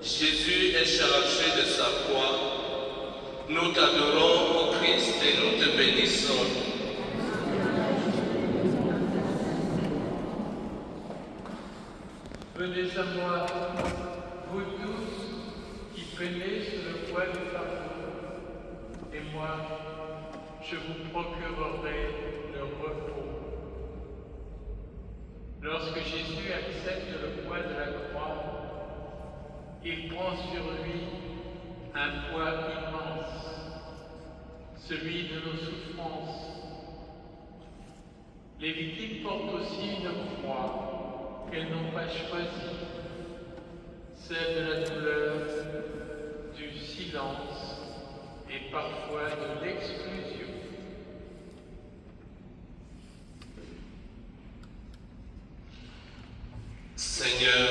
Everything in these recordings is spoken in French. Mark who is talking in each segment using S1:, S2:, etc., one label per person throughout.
S1: Jésus est chargé de sa croix. Nous t'adorons, ô Christ, et nous te bénissons.
S2: Venez à moi, vous tous qui peinez sous le poids du fardeau, et moi, je vous procurerai le repos. Lorsque Jésus accepte le poids de la croix, il prend sur lui un poids immense, celui de nos souffrances. Les victimes portent aussi une croix qu'elles n'ont pas choisie, celle de la douleur, du silence et parfois de l'exclusion.
S1: Seigneur,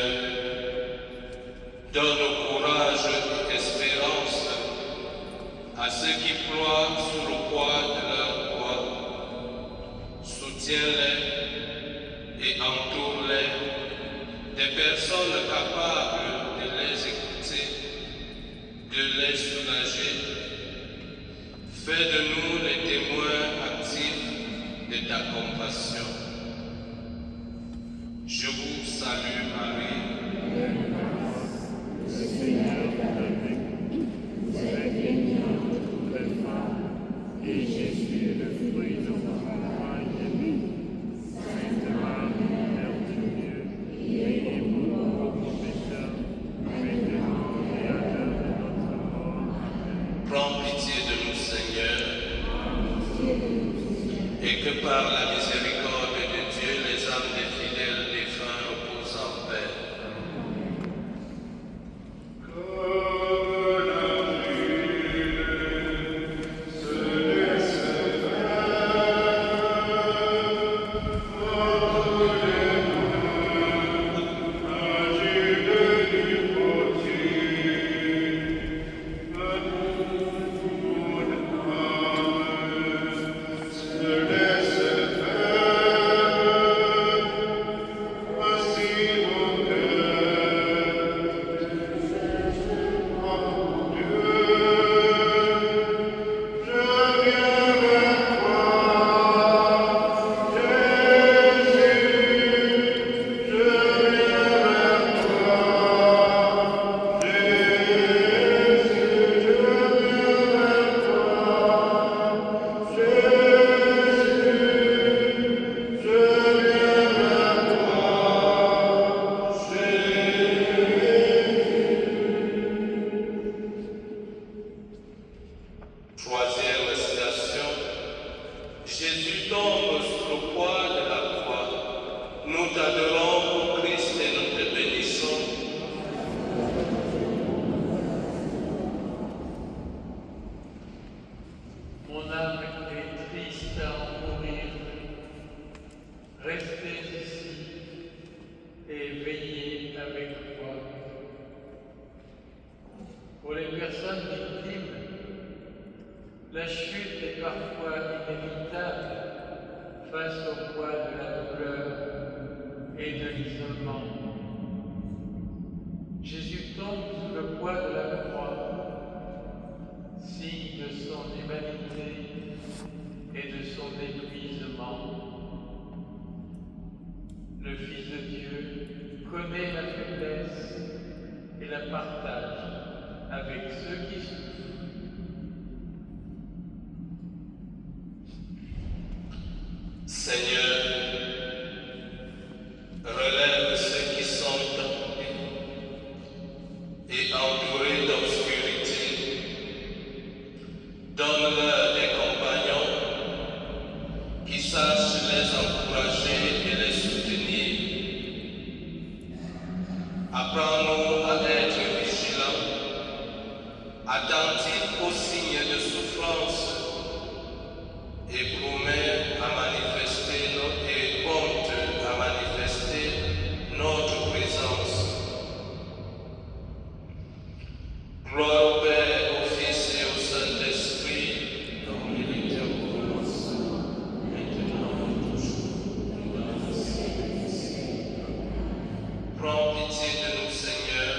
S1: donne courage et espérance à ceux qui ploient sous le poids de leur croix. Soutiens-les et entoure-les des personnes capables de les écouter, de les soulager. Fais de nous les témoins actifs de ta compassion. Je vous salue Marie.
S3: Le Seigneur est avec vous. Vous êtes bénie entre toutes les femmes, et Jésus, le fruit de votre entrailles, est béni. Sainte Marie, Mère de Dieu, priez pour nous pauvres pécheurs, maintenant et à l'heure de notre mort. Amen.
S1: Prends pitié de nous, Seigneur, et que par la miséricorde de Dieu, les âmes des fidèles défunts reposent en paix. Troisième citation. Jésus tombe sous le poids de la croix. Nous t'adorons, ô Christ, et nous te bénissons.
S2: Mon âme est triste à en mourir. Restez ici et veillez avec moi. Pour les personnes victimes, la chute est parfois inévitable face au poids de la douleur et de l'isolement. Jésus tombe sous le poids de la croix, signe de son humanité et de son épuisement. Le Fils de Dieu connaît la faiblesse et la partage avec ceux qui souffrent.
S1: Seigneur, relève ceux qui sont tombés et entourés d'obscurité. Donne-leur des compagnons qui sachent les encourager et les soutenir. Apprends-nous à être vigilants, attentifs aux signes de souffrance et promets à manifester et compte à manifester notre présence. Gloire au Père, au Fils et au Saint-Esprit, comme il était au commencement, maintenant et toujours, et dans les siècles des siècles. Prends pitié de nous, Seigneur.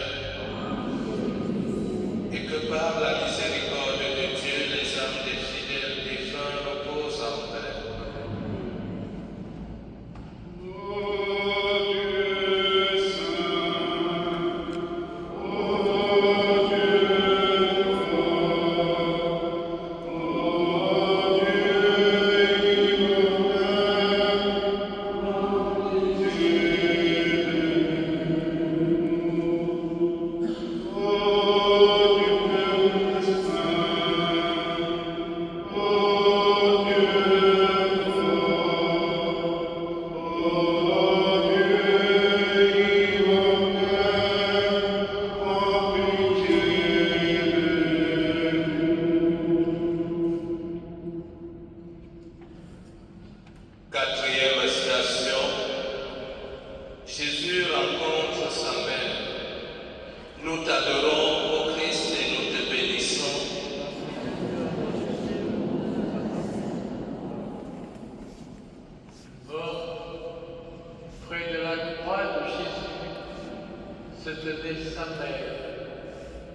S2: sa mère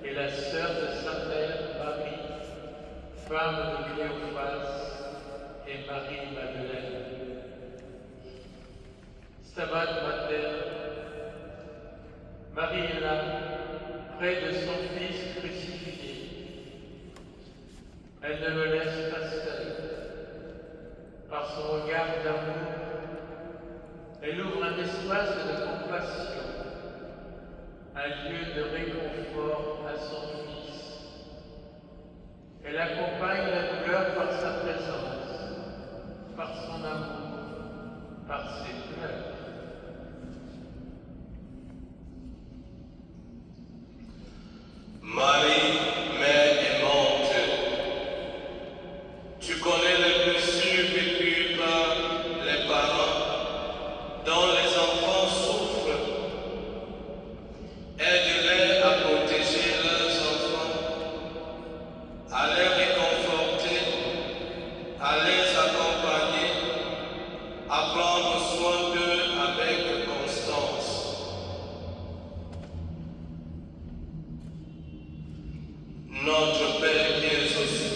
S2: et la sœur de sa mère Marie, femme de Cléophas et Marie-Madeleine. Stabat Mater, Marie est là, près de son Fils crucifié. Elle ne le laisse pas seul. Par son regard d'amour, elle ouvre un espace de compassion, un lieu de réconfort à son Fils. Elle accompagne la douleur par sa présence, par son amour, par ses pleurs.
S1: Marie, mère aimante, tu connais les blessures vécues par les parents dont les enfants souffrent. Aide-les à protéger leurs enfants, à les réconforter, à les accompagner, à prendre soin d'eux avec constance. Notre Père qui es aux cieux,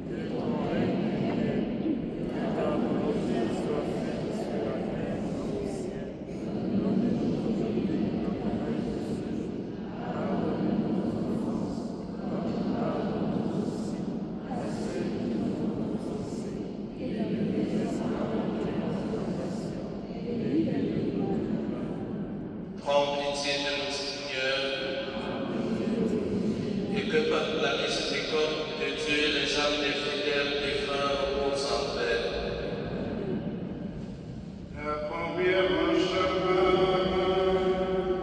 S3: Que ton règne vienne, que ta volonté soit faite sur la terre comme au ciel. Donne-nous aujourd'hui notre pain quotidien. Pardonne-nous nos offenses, comme nous pardonnons aussi à ceux qui nous ont offensés. Et ne nous laisse pas entrer en tentation, et délivre-nous du mal.
S1: prends pitié de nous, Seigneur, et que par la miséricorde de Dieu, les âmes des fidèles défunts reposent en paix.
S4: La première chapelle,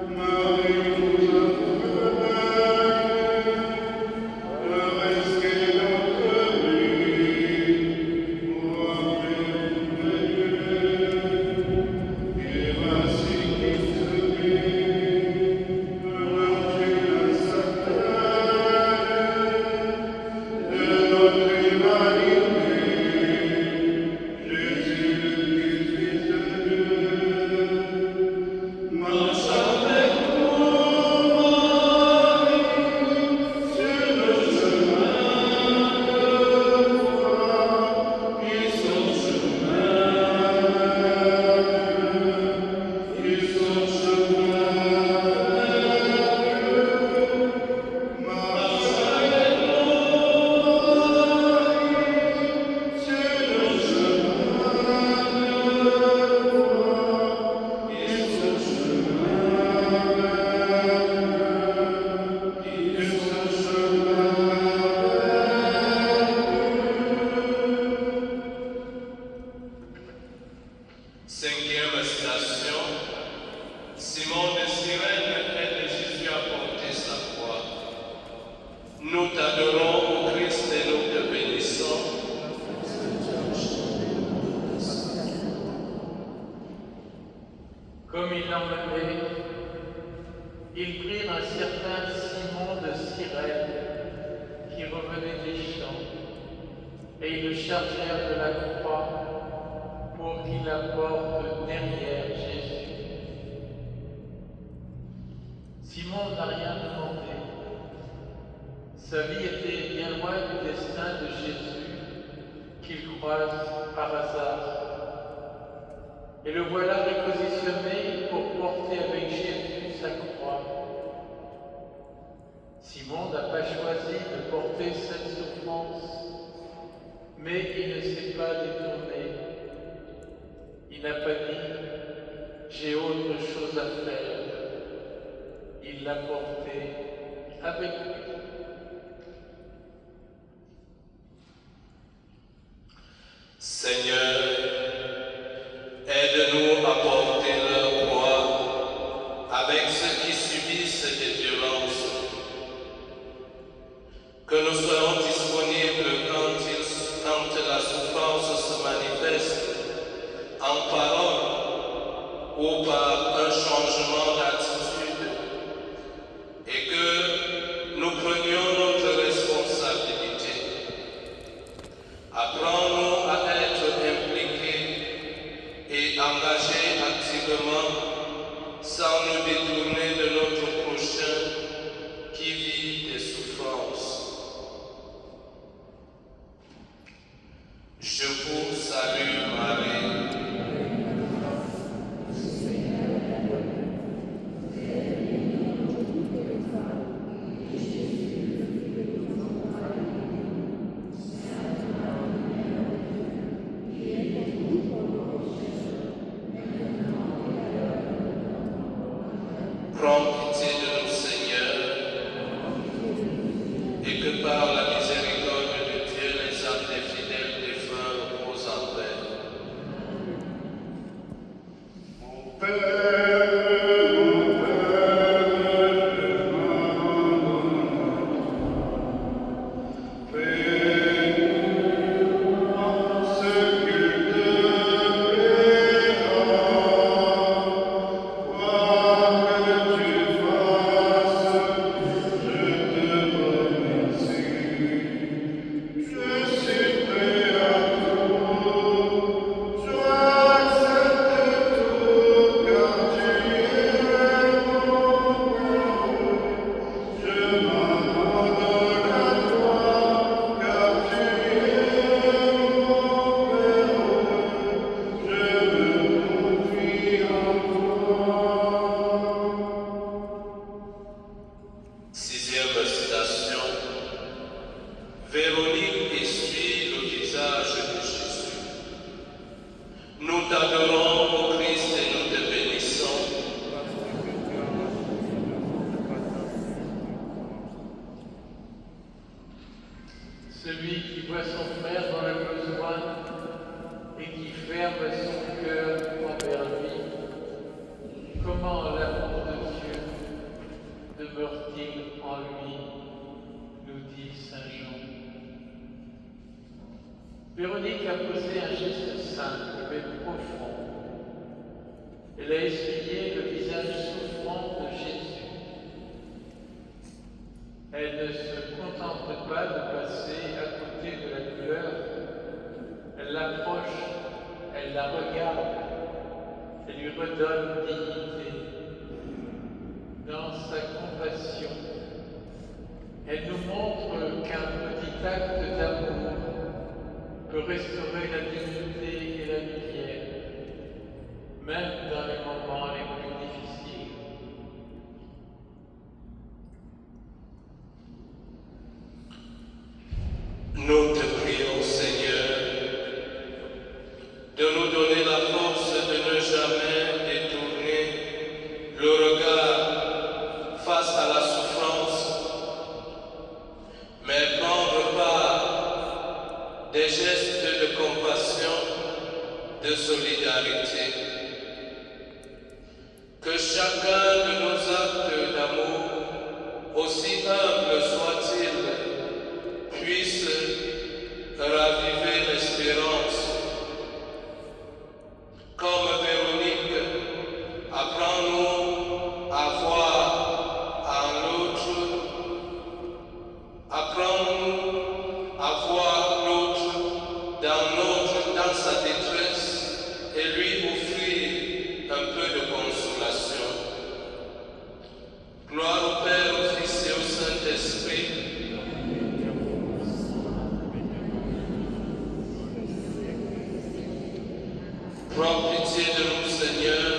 S4: Marie nous accueille, le rescrit notre vie, pour et voici qui se dit, heureux la Sacrée, de notre humanité, Jésus le Fils de Dieu, marche avec nous, Marie, sur le chemin de foi, et son chemin, et son chemin, marche avec nous, Marie, sur le chemin de foi, et son chemin, et son chemin.
S1: Cinquième station, Simon de Cyrène aide Jésus à porter sa croix. Nous t'adorons, ô Christ, et nous te bénissons.
S2: Comme il l'emmenait, ils prirent un certain Simon de Cyrène qui revenait des champs, et ils le chargèrent de la croix pour qu'il la porte derrière Jésus. Simon n'a rien demandé. Sa vie était bien loin du destin de Jésus qu'il croise par hasard. Et le voilà repositionné pour porter avec Jésus sa croix. Simon n'a pas choisi de porter cette souffrance, mais il ne s'est pas détourné. Il n'a pas dit « j'ai autre chose à faire ». Il l'a porté avec lui.
S1: Seigneur, aide-nous à porter leur croix avec ceux qui subissent des violences. Que nous soyons disponibles quand la souffrance se manifeste en parole ou par un changement d'attitude, et que nous prenions notre responsabilité. Apprends-nous à être impliqués et engagés activement sans nous détourner de notre prochain qui vit des souffrances. Je vous salue Marie. Prends pitié de nous, Seigneur, et que par la miséricorde de Dieu, les âmes des fidèles défunts reposent en paix.
S4: Mon Père, fais-moi ce qu'il te plaira. Quoi que tu fasses, je te remercie. Je suis prêt à tout, je accepte tout, car tu es mon Père. Je m'abandonne à toi, car tu es mon Père. Je me confie en toi.
S1: Sixième citation. Véronique essuie le visage de Jésus. Nous t'adorons, ô Christ, et nous te bénissons.
S2: Celui qui voit son frère dans le besoin et qui ferme son cœur envers lui, comment l'amour de Dieu demeure-t-il en lui, nous dit Saint Jean. Véronique a posé un geste simple mais profond. Elle a essuyé le visage souffrant de Jésus. Elle ne se contente pas de passer à côté de la douleur. Elle l'approche, elle la regarde, elle lui redonne dignité. Dans sa compassion, elle nous montre qu'un petit acte d'amour peut restaurer la dignité et la lumière, même dans les moments les plus difficiles.
S1: Nous te prions, Seigneur, de nous donner la force de ne jamais détourner le regard face à la souffrance, mais prendre part des gestes de compassion, de solidarité. Que chacun de nos actes d'amour, aussi humbles soient-ils, puisse raviver l'espérance. Comme Véronique, apprends-nous à voir en l'autre, apprends-nous à voir l'autre dans sa détresse et lui offrir un peu de consolation. Gloire au Père, au Fils et au Saint-Esprit. Prends pitié de nous, Seigneur,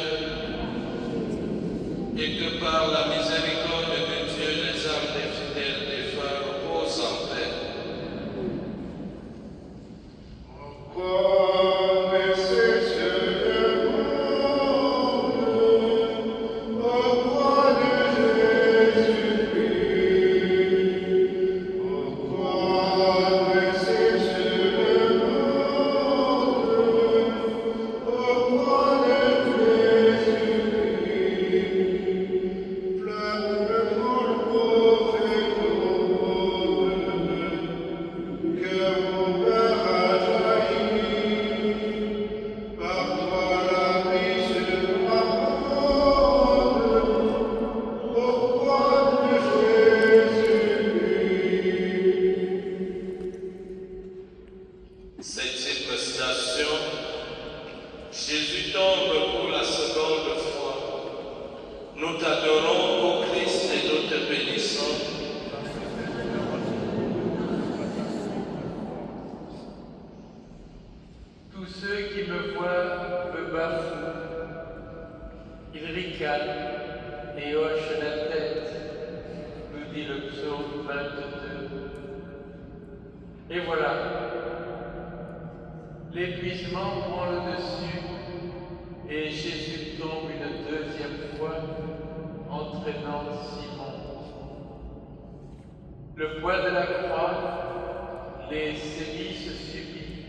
S1: et que par la miséricorde de Dieu, les âmes des fidèles défunts reposent en paix.
S4: Pourquoi laisser sur le monde, au croix de Jésus-Christ? Pourquoi laisser sur le monde, au croix de Jésus-Christ? Pleure
S1: Nous t'adorons, ô Christ, et nous te bénissons.
S2: Tous ceux qui me voient me bafouent. Ils ricanent et hochent la tête, nous dit le psaume 22. Et voilà, l'épuisement prend le dessus et Jésus tombe une deuxième fois, entraînant Simon. Le poids de la croix, les sévices subis,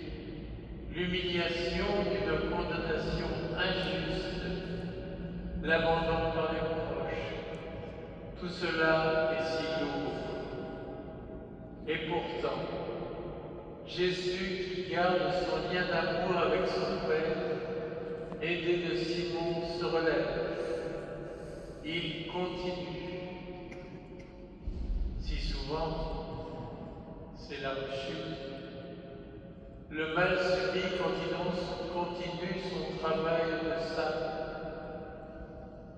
S2: l'humiliation d'une condamnation injuste, l'abandon par les proches, tout cela est si lourd. Et pourtant, Jésus qui garde son lien d'amour avec son Père, aidé de Simon, se relève. Il continue. Si souvent, c'est la rechute. Le mal subi continue son travail de saint.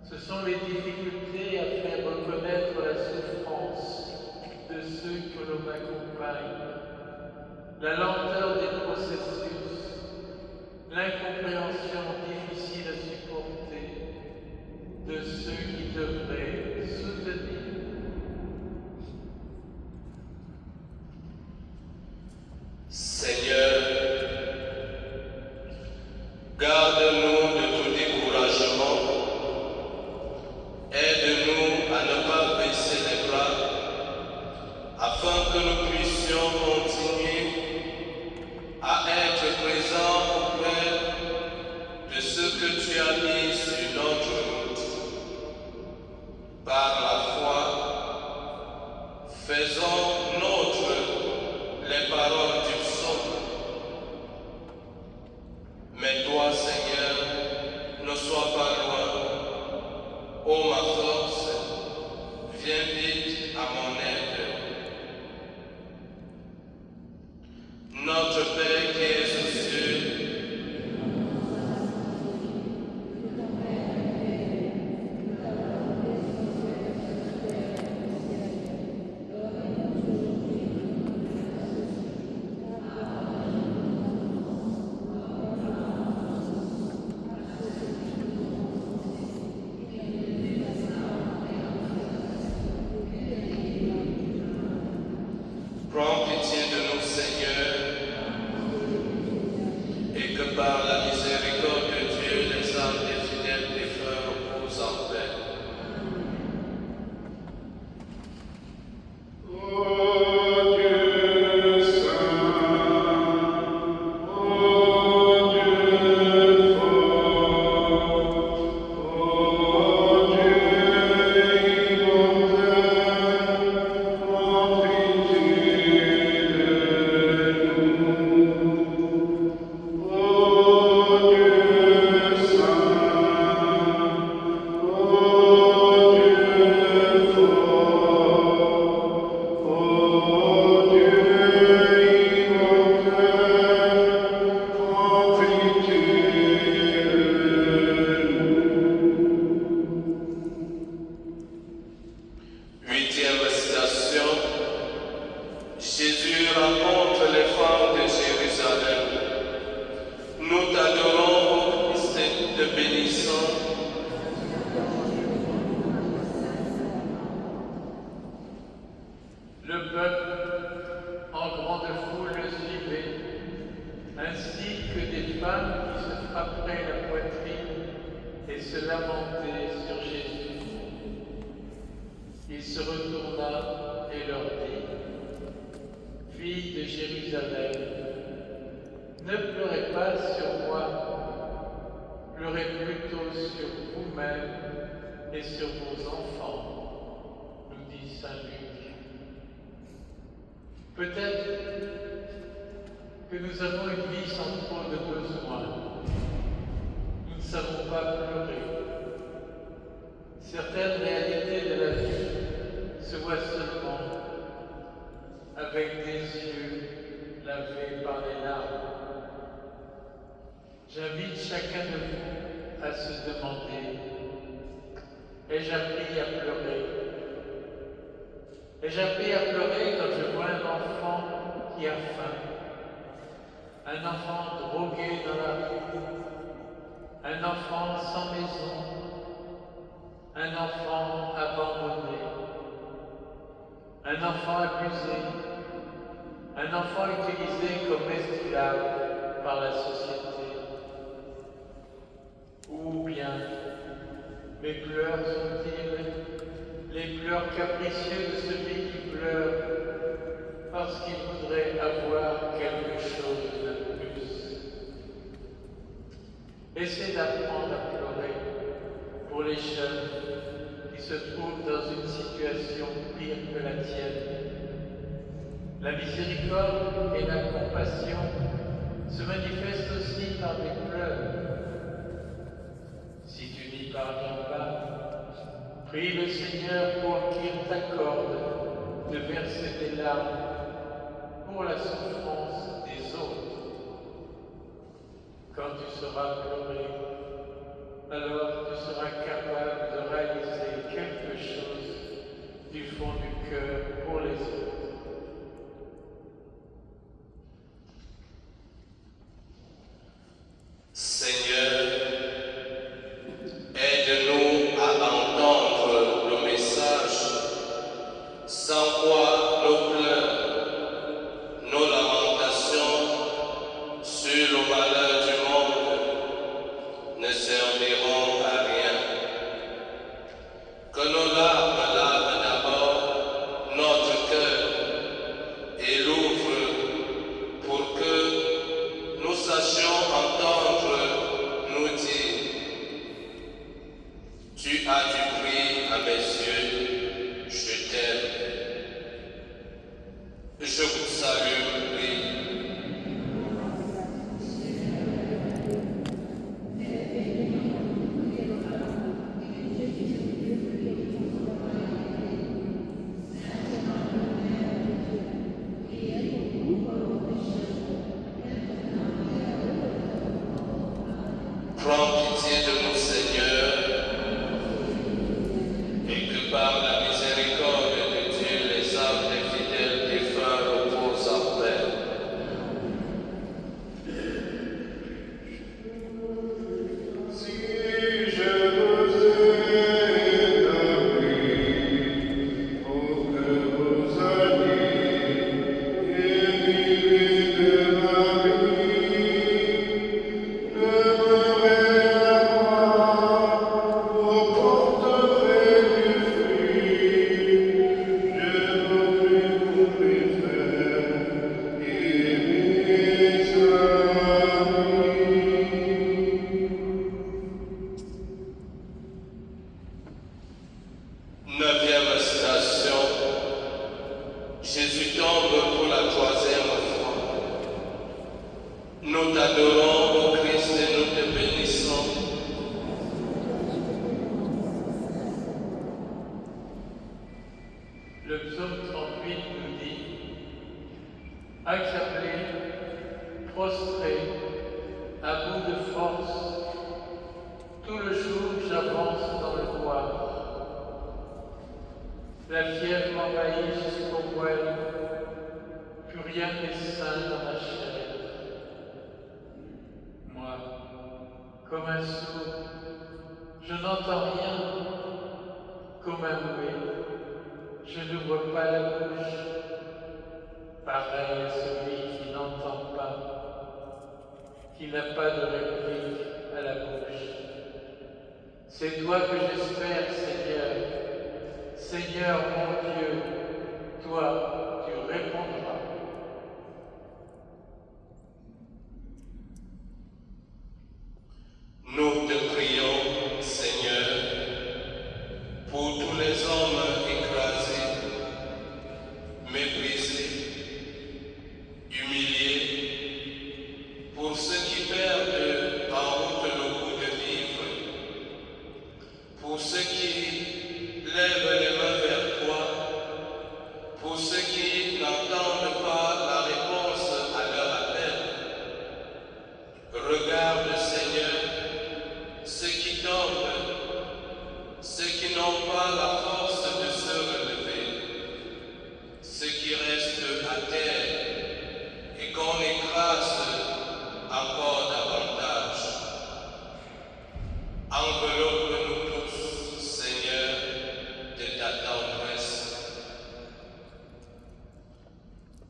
S2: Ce sont les difficultés à faire reconnaître la souffrance de ceux que l'on accompagne, la lenteur des processus, l'incompréhension difficile à supporter de ceux qui devraient soutenir.
S1: Seigneur, garde-nous de tout découragement. Aide-nous à ne pas baisser les bras, afin que nous puissions continuer à être présents auprès de ce que tu as mis sur notre route. Par la foi, faisons nôtres les paroles du psaume. Mais toi, Seigneur, ne sois pas loin. Ô ma force, viens vite à mon aide. Notre Père qui es aux cieux, prends pitié de nous, Seigneur, et que par la miséricorde de Dieu, les âmes des fidèles défunts reposent en paix.
S4: Ô Dieu saint, ô Dieu fort, ô Dieu immortel, prends pitié de nous. Ô Dieu saint, ô Dieu fort, ô Dieu immortel, prends pitié de nous.
S1: Huitième station, Jésus rencontre les femmes de Jérusalem. Nous t'adorons, ô Christ, et nous te bénissons.
S2: Le peuple, en grande foule, le suivait, ainsi que des femmes qui se frapperaient la poitrine et se lamentaient sur Jésus. Il se retourna et leur dit: Filles de Jérusalem, ne pleurez pas sur moi, pleurez plutôt sur vous-même et sur vos enfants, nous dit saint Luc. Peut-être que nous avons une vie sans trop de besoins. Nous ne savons pas pleurer. Certaines réalités de la vie se voient seulement avec des yeux lavés par les larmes. J'invite chacun de vous à se demander: Ai-je appris à pleurer? Ai-je appris à pleurer quand je vois un enfant qui a faim, un enfant drogué dans la rue, un enfant sans maison, un enfant abandonné, un enfant abusé, un enfant utilisé comme esclave par la société? Ou bien mes pleurs sont-ils les pleurs capricieux de celui qui pleure parce qu'il voudrait avoir quelque chose de plus? Essaie d'apprendre à pleurer pour les jeunes qui se trouvent dans une situation pire que la tienne. La miséricorde et la compassion se manifestent aussi par des pleurs. Si tu n'y parviens pas, prie le Seigneur pour qu'il t'accorde de verser des larmes pour la souffrance des autres. Quand tu seras pleuré, alors tu seras capable de réaliser quelque chose du fond du cœur pour les autres.
S1: Seigneur, aide-nous à entendre le message, sans quoi nos pleurs, nos lamentations sur le malheur du monde ne serviront à rien. Que nos larmes lavent d'abord notre cœur et l'ouvrent pour que nous sachions entendre nous dire: tu as du prix à mes yeux, je t'aime. Je vous salue, Marie. Prends pitié de nous, Seigneur, et que par la miséricorde de Dieu, les âmes des fidèles défunts reposent en paix.
S4: Si je vous ai appris pour que vous alliez et viviez de ma vie, demeurez à moi, vous porterez du fruit. Je vous prie pour mes frères et mes amis.
S1: Neuvième station, Jésus tombe pour la troisième fois. Nous t'adorons, ô Christ, et nous te bénissons.
S2: Le psaume 38 nous dit: accablé, prostré, à bout de force, tout le jour j'avance dans le noir. La fièvre m'envahit jusqu'au poil, plus rien n'est sain dans ma chair. Moi, comme un sourd, je n'entends rien, comme un muet, je n'ouvre pas la bouche, pareil à celui qui n'entend pas, qui n'a pas de réplique à la bouche. C'est toi que j'espère, Seigneur. Seigneur mon Dieu, toi, tu répondras.
S1: Nous te prions, Seigneur, pour tous les hommes écrasés, méprisés, humiliés, pour ceux qui perdent en route le goût de vivre, pour ceux qui lèvent les mains vers toi, pour ceux qui n'entendent pas la réponse à leur appel. Regarde, Seigneur, ceux qui tombent, ceux qui n'ont accorde-moi la force de se relever, ce qui reste à terre, et qu'on écrase encore davantage. Enveloppe-nous tous, Seigneur, de ta tendresse.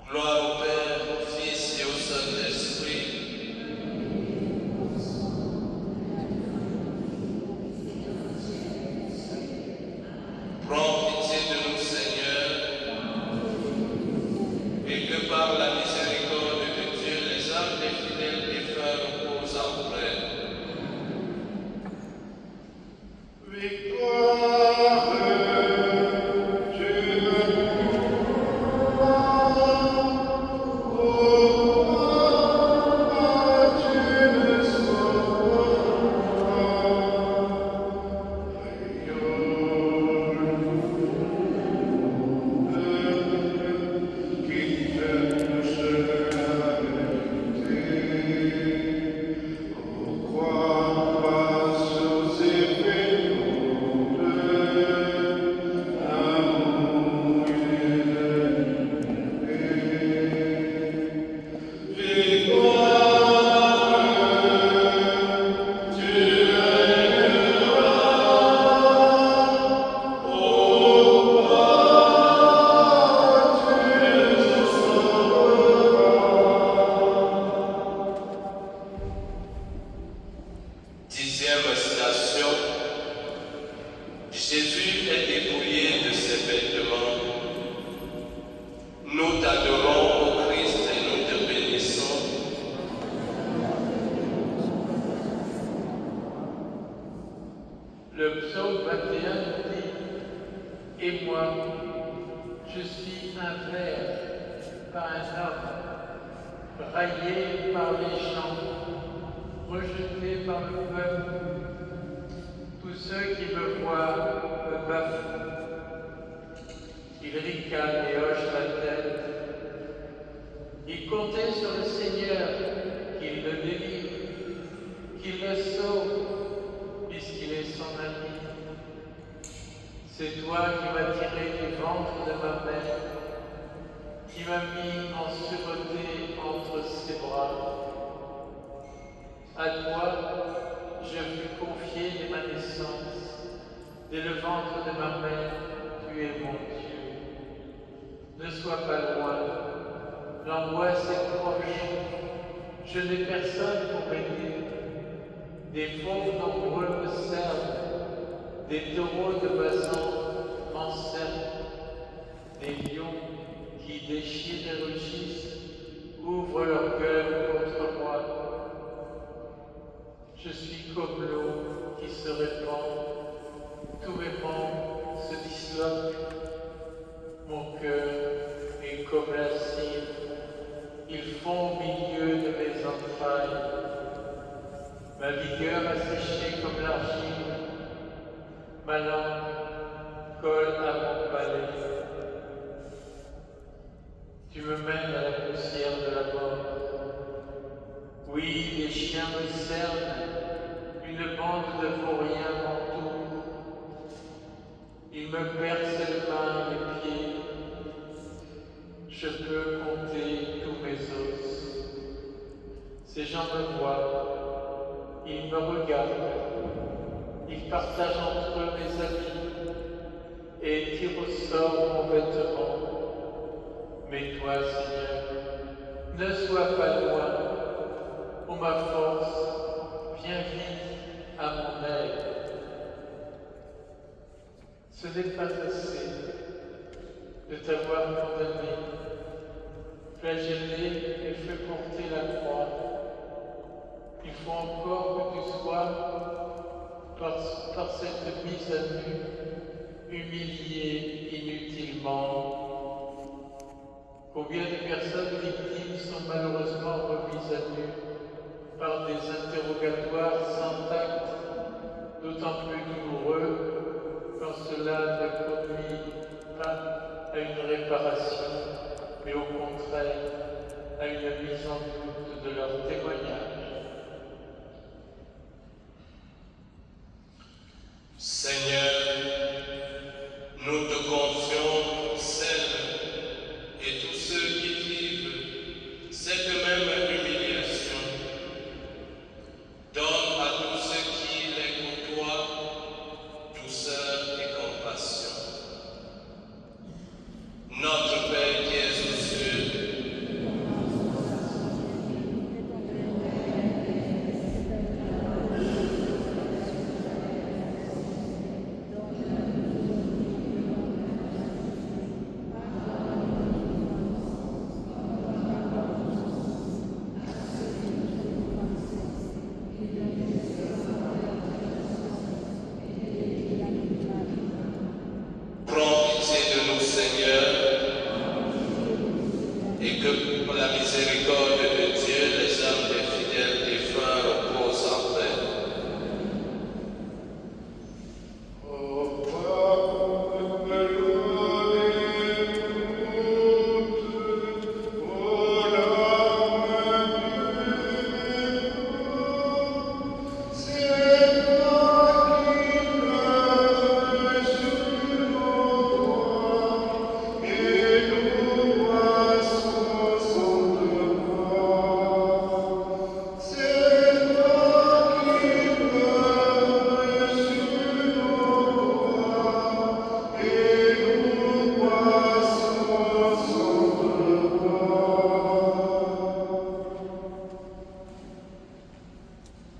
S1: Gloire au Père, au Fils et au Saint-Esprit. Prends pitié de nous, Seigneur, et que par la miséricorde de Dieu, les âmes des fidèles défunts reposent en paix.
S4: Victoire, tu me
S1: Dixième station, Jésus est dépouillé de ses vêtements. Nous t'adorons, ô Christ, et nous te bénissons.
S2: Le psaume 21 dit « Et moi, je suis un ver par un homme, raillé par les gens, rejeté par le peuple. Tous ceux qui me voient me bafouent. Ils ricanent et hochent la tête. Ils comptaient sur le Seigneur, qu'il le délivre, qu'il le sauve, puisqu'il est son ami. C'est toi qui m'as tiré du ventre de ma mère, qui m'as mis en sûreté entre ses bras. À toi, je fus confié dès ma naissance, dès le ventre de ma mère, tu es mon Dieu. Ne sois pas loin, l'angoisse est proche, je n'ai personne pour m'aider. Des fauves nombreux me servent, des taureaux de Basan m'encerclent, des lions qui déchirent et rugissent ouvrent leur gueule contre moi. Je suis comme l'eau qui se répand, tous mes membres se disloquent, mon cœur est comme la cire, ils fond au milieu de mes entrailles. Ma vigueur a séché comme l'argile, ma langue colle à mon palais. Tu me mènes à la poussière de la mort. Oui, les chiens me cernent, une bande de vauriens m'entoure. Ils me percent les mains et les pieds. Je peux compter tous mes os. Ces gens me voient, ils me regardent, ils partagent entre eux mes habits et tirent au sort mon vêtement. Mais toi, Seigneur, ne sois pas loin. Ô ma force, viens vite à mon aide. Ce n'est pas assez de t'avoir condamné, flagellé et fait porter la croix. Il faut encore que tu sois, par cette mise à nu, humilié inutilement. Combien de personnes victimes sont malheureusement remises à nu par des interrogatoires sans tact, d'autant plus douloureux quand cela ne conduit pas à une réparation, mais au contraire à une mise en doute de leur témoignage.
S1: Seigneur, miséricorde de Dieu, les âmes des fidèles défunts reposent en paix.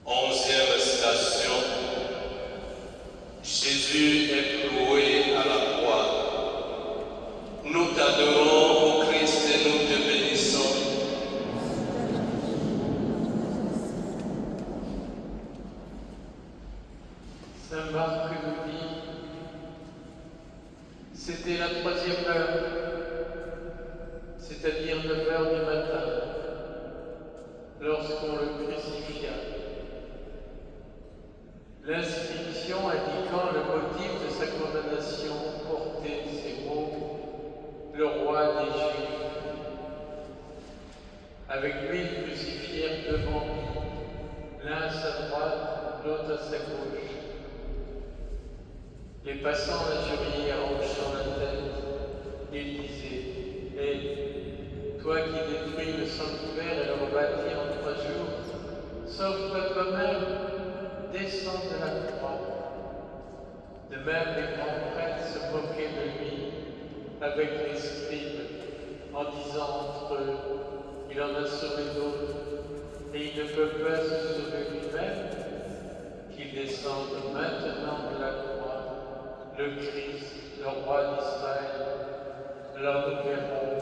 S1: Onzième station. Jésus est cloué à la croix. Nous t'adorons, ô Christ, et nous te bénissons.
S2: Saint Marc nous dit, c'était la 3e heure, c'est-à-dire 9 heures du matin, lorsqu'on le crucifia. L'inscription indiquant le motif de sa condamnation portait ces mots, le roi des Juifs. Avec lui, ils crucifièrent devant lui, l'un à sa droite, l'autre à sa gauche. Les passants l'injuriaient en hochant la tête. Ils disaient, hé, toi qui détruis le sanctuaire et le rebâtis en 3 jours, sauve-toi toi-même, descends de la croix. De même, les grands prêtres se moquaient de lui avec les scribes, en disant entre eux, il en a sauvé d'autres, et il ne peut pas se sauver lui-même, qu'il descende maintenant de la croix, le Christ, le roi d'Israël. Alors nous verrons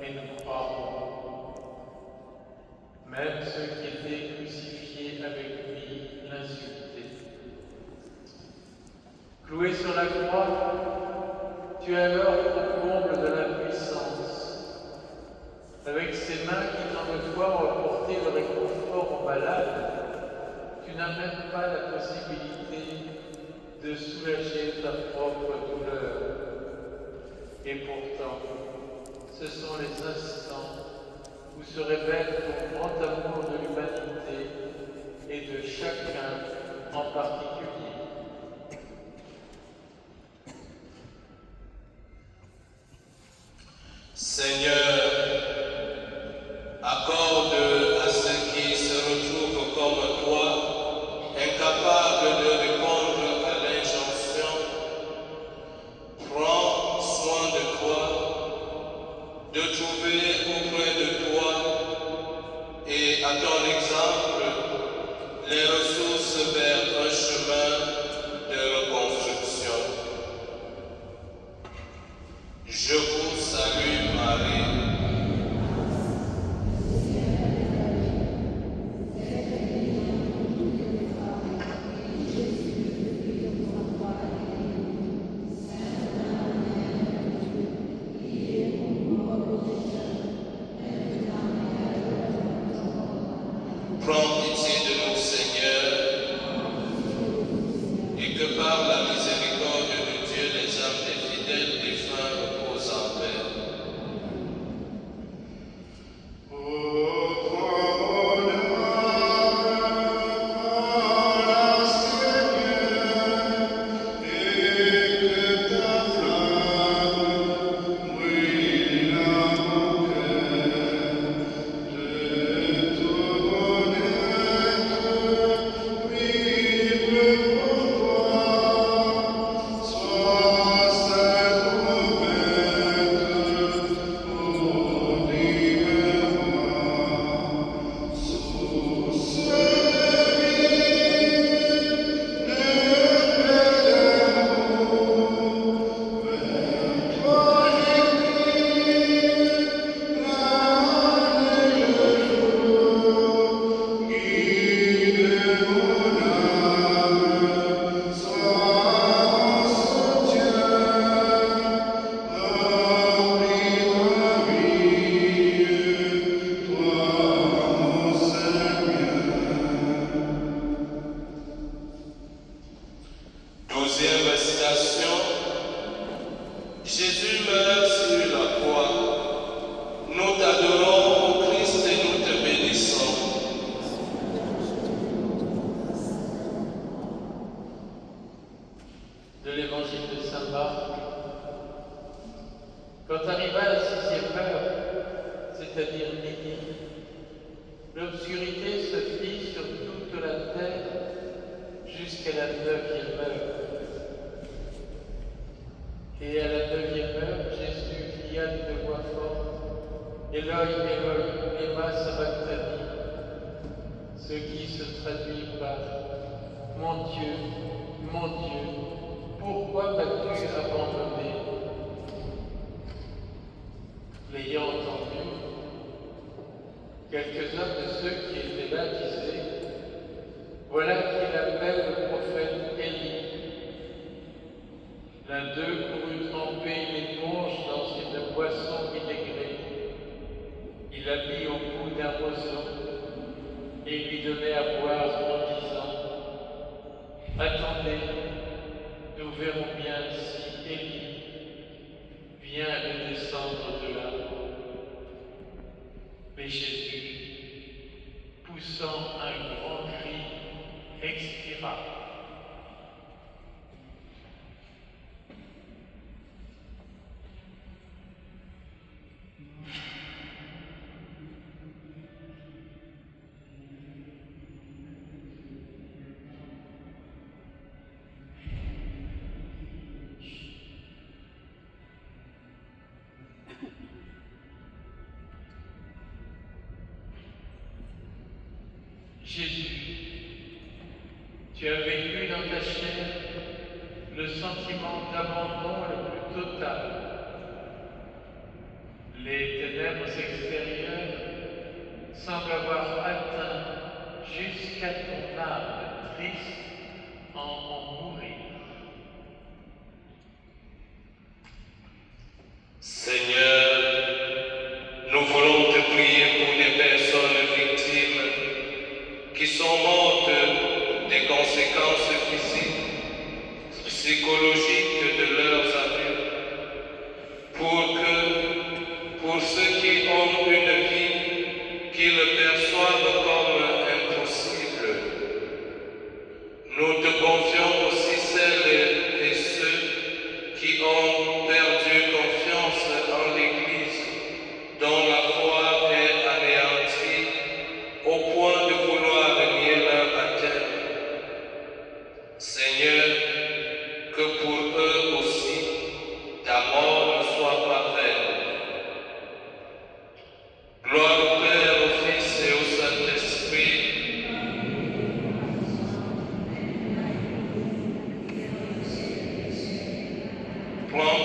S2: et nous croirons. Même ceux qui étaient crucifiés avec lui l'insultaient. Cloué sur la croix, tu es alors au comble de l'impuissance. Avec ces mains qui, dans le toi, ont apporté le réconfort aux malades, tu n'as même pas la possibilité de soulager ta propre douleur. Et pourtant, ce sont les instants où se révèle ton grand amour de l'humanité et de chacun en particulier.
S1: Seigneur, accorde à ceux qui se retrouvent comme toi, incapables de répondre à l'injonction, prends soin de toi, de trouver auprès de toi et à ton exemple les ressources vers un chemin de reconstruction. Je vous salue Marie. Prends pitié de nous, Seigneur, et que par la miséricorde de Dieu, les âmes des fidèles défunts reposent en Jésus meurt sur la croix. Nous t'adorons, ô Christ, et nous te bénissons.
S2: De l'évangile de saint Marc. Quand arriva la 6e heure, c'est-à-dire midi, l'obscurité se fit sur toute la terre jusqu'à la 9e heure. Et à la 9e heure, Jésus cria d'une voix forte, Eloi, Eloi, lema sabachthani, ce qui se traduit par mon Dieu, pourquoi m'as-tu abandonné? L'ayant entendu, quelques-uns de ceux qui étaient là disaient, voilà qu'il appelle le prophète Élie. L'un d'eux courut tremper une éponge dans une boisson vinaigrée. Il la mit au bout d'un roseau et lui donnait à boire en disant, attendez, nous verrons bien si Élie vient de descendre de là. Mais Jésus, poussant un grand cri, expira. Jésus, tu as vécu dans ta chair le sentiment d'abandon le plus total. Les ténèbres extérieures semblent avoir atteint jusqu'à ton âme triste en mourir.
S1: Seigneur, nous voulons te prier pour les personnes victimes qui sont mortes des conséquences physiques, psychologiques de leurs abus, pour ceux qui ont une vie qu'ils perçoivent comme impossible. Nous te confions aussi celles et ceux qui ont perdu confiance en l'Église, dont la foi est anéantie au point de vouloir nier leur baptême. Seigneur, que pour eux aussi, ta mort ne soit pas vaine. Gloire au Père, au Fils et au Saint-Esprit. Prends